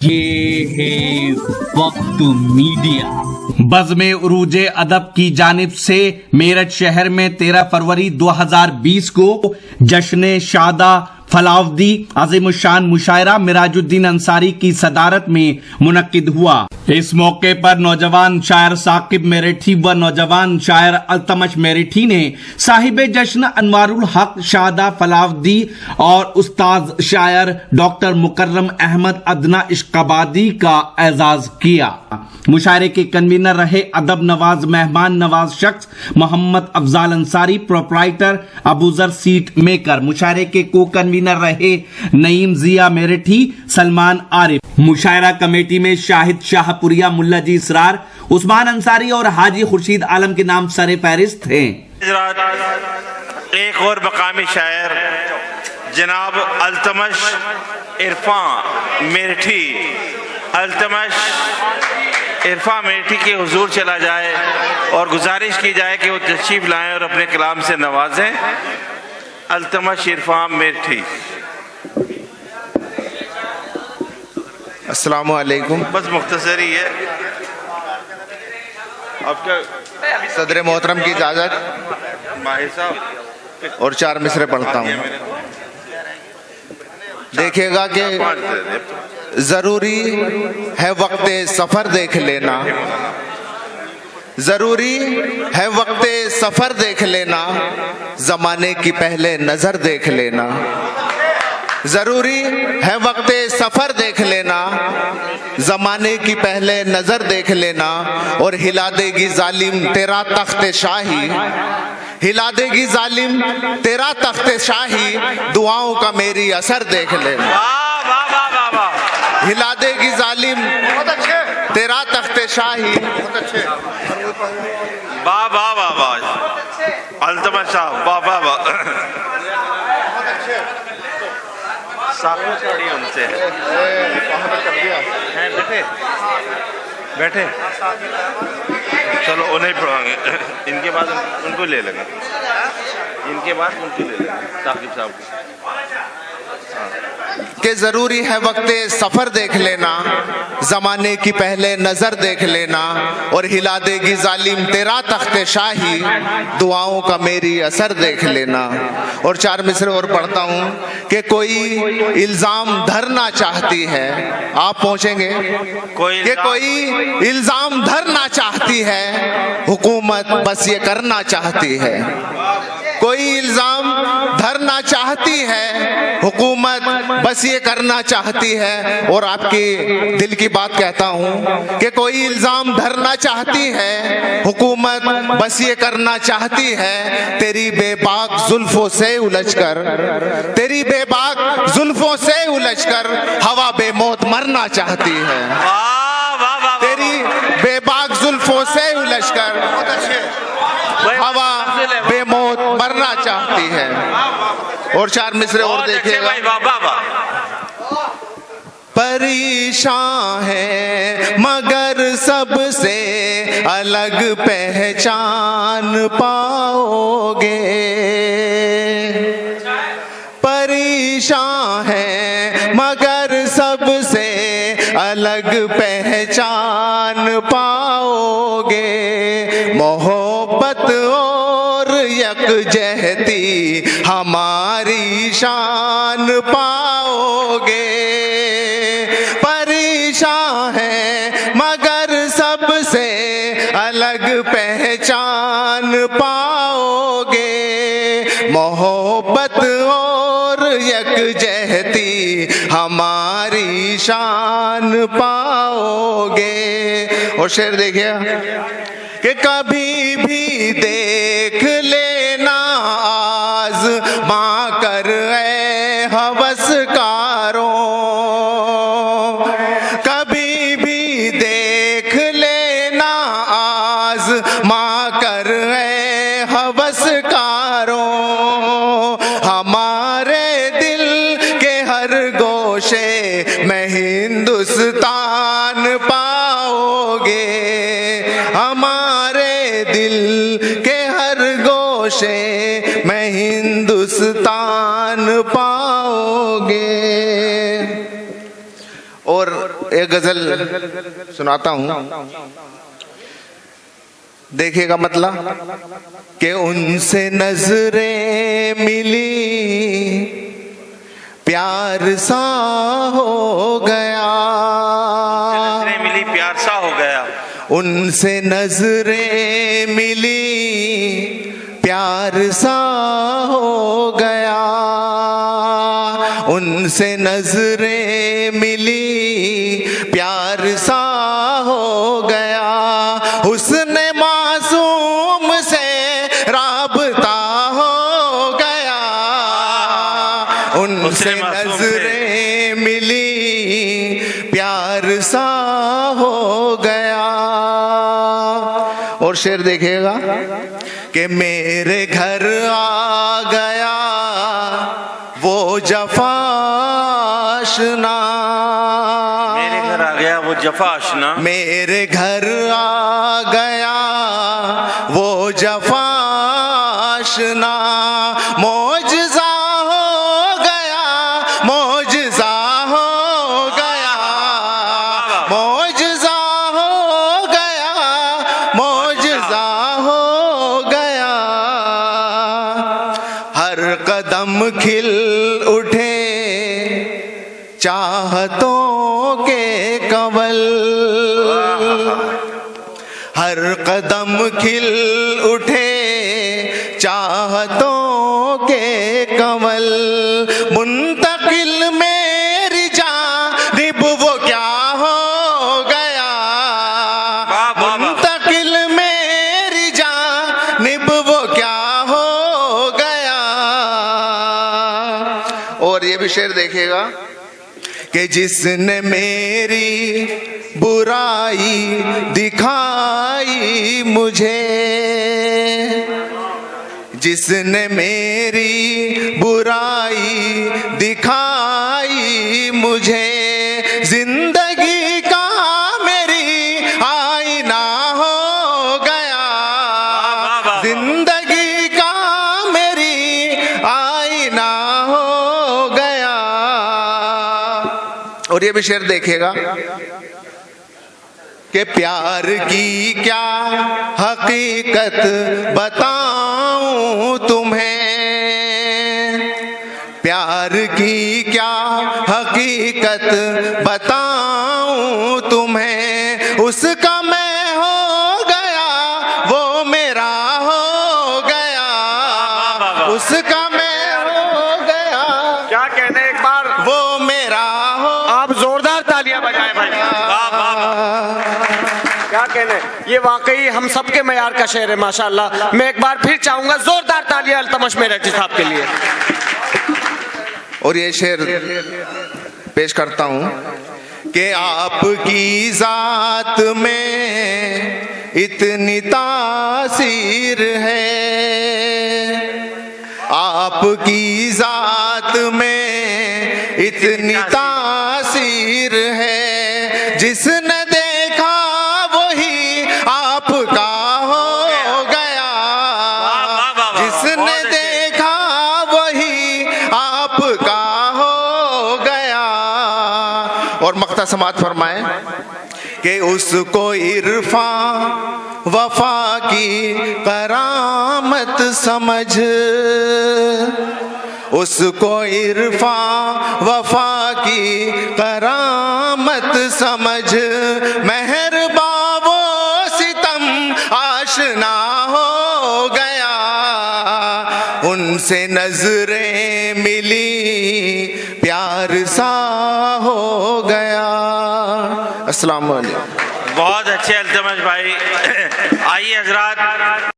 ये है वक्त मीडिया। बज़्म उरूज अदब की जानिब से मेरठ शहर में 13 फरवरी 2020 को जश्न शादा फलावदी अज़ीमुश्शान मुशायरा मिराजुद्दीन अंसारी की सदारत में मुनक्किद हुआ। इस मौके पर नौजवान शायर साकिब मेरठी व नौजवान शायर अल्तमश मेरठी ने साहिब जश्न अनवारुल हक शादा फलावदी और उस्ताद शायर डॉक्टर मुकर्रम अहमद अदना इश्काबादी का एजाज किया। मुशायरे के कन्वीनर रहे अदब नवाज मेहमान नवाज शख्स Mohammad Afzal Ansari proprietor Abuzar seat maker. मुशायरे के को कन्वीनर रहे नईम जिया मेरठी सलमान आरिफ। मुशायरा कमेटी में शाहिद शाहपुरिया मुल्ला जी इसरार उस्मान अंसारी और हाजी खुर्शीद आलम के नाम सरे फहरिस्त थे। एक और मकामी शायर जनाब अल्तमश इरफान मेरठी के हुजूर चला जाए और गुजारिश की जाए कि वो तशरीफ लाएं और अपने कलाम से नवाजें। अल्तमश इरफान मेरठी। अस्सलामु अलैकुम। बस मुख्तसर ही है आपका सदर मोहतरम की इजाज़त माहिर साहब और 4 मिसरे पढ़ता हूँ। देखिएगा कि जरूरी है वक्त सफर देख लेना, जरूरी है वक्त सफर देख लेना, जमाने की पहले नजर देख लेना। जरूरी है वक्त सफर देख लेना, जमाने की पहले नजर देख लेना, और हिला देगी जालिम तेरा तख्त शाही, हिला देगी जालिम तेरा तख्त शाही, दुआओं का मेरी असर देख लेना। हिला देगी जालिम तेरा तख्त शाही। वाह वाह वाह वाह अल्तमश साहब वाह वाह वाह। साखू चढ़ी उनसे हैं बैठे बैठे चलो उन्हें पढ़ाएंगे। इनके बाद उनको ले लेंगे, इनके बाद उनको ले लेंगे साकिब साहब कि जरूरी है वक्त सफर देख लेना, जमाने की पहले नजर देख लेना, और हिला देगी जालिम तेरा तख्त शाही, दुआओं का मेरी असर देख लेना। और 4 मिसरे और पढ़ता हूँ कि कोई इल्जाम धरना चाहती है, आप पहुंचेंगे कि कोई इल्जाम धरना चाहती है, हुकूमत बस ये करना चाहती है। कोई इल्जाम धरना चाहती है, हुकूमत बस ये करना चाहती है। और आपकी दिल की बात कहता हूँ कि कोई इल्जाम धरना चाहती है, हुकूमत बस ये करना चाहती है। तेरी बेबाक जुल्फों से उलझकर, तेरी बेबाक जुल्फों से उलझकर हवा बेमौत मरना चाहती है। तेरी बेबाक जुल्फों से उलझकर हवा बेमौत मरना चाहती है। और 4 मिसरे और देखिएगा। परेशान है मगर सबसे अलग पहचान पाओगे, परेशान है मगर सबसे अलग पहचान पाओगे। मोहब्बत और यकजहती हमारी शान पाओगे। परेशान है मगर सबसे अलग पहचान पाओगे। मोहब्बत और यकजहती हमारी शान पाओगे। और शेर देखिए कि कभी भी देख लेना आज़मा कर ऐ हवसकारों, कभी भी देख लेना आज़मा कर ऐ हवसकारों। हमारे दिल के हर गोशे में हिंदुस्तान पाओगे, हमारे दिल के हर गोशे में हिंदुस्तान पाओगे। और और एक गजल सुनाता हूं, देखिएगा मतलब कि उनसे नजरें मिली प्यार सा हो गया, नजरें मिली प्यार सा हो गया, उनसे नजरें मिली प्यार सा हो गया, उनसे नजरें मिली प्यार सा हो गया, हुस्न मासूम से राबता हो गया, उनसे नजरें मिली प्यार सा हो गया। और शेर देखिएगा कि मेरे घर आ गया वो जफा आशना, मेरे घर आ गया वो जफा आशना, मेरे घर आ गया वो जफा आशना, मौजज़ा हो गया, मौजज़ा हो गया, मौजज़ा हो गया, मौजज़ा हो गया, हर कदम खिल उठे चाहतों के कंवल, हर कदम खिल उठे चाहतों के कंवल, मुंतकिल मेरी जानिब वो क्या हो गया, मुंतकिल मेरी जानिब वो क्या हो गया। और ये भी शेर देखिएगा कि जिसने मेरी बुराई दिखाई मुझे, जिसने मेरी बुराई दिखाई मुझे, जिंदगी का मेरी आईना हो गया, जिंदगी का मेरी आईना हो गया। और ये भी शेर देखिएगा कि प्यार की क्या हकीकत बताऊं तुम्हें, प्यार की क्या हकीकत बताऊं तुम्हें, उसका मैं हो गया वो मेरा हो गया, उसका मैं हो गया, क्या कहने एक बार वो मेरा हो। आप जोरदार तालियां बजाएं भाई, क्या कहने, ये वाकई हम सबके मयार का शेर है माशाल्लाह। मैं एक बार फिर चाहूंगा जोरदार तालियां अल्तमश मेरठी साहब के लिए। और ये शेर पेश करता हूं कि आपकी जात में इतनी तासीर है, आपकी जात में इतनी तासीर है, जिसने देखा वही आपका हो गया, जिसने देखा वही आपका हो गया। और मक्ता समात फरमाए कि उसको इरफा वफा की करामत समझ, उसको इरफा वफा की करामत समझ, मेहरबा वो सितम आशना हो गया, उनसे नजरें मिली प्यार सा हो गया। अस्सलाम वालेकुम। बहुत अच्छे अल्तमश भाई। आइए हजरात।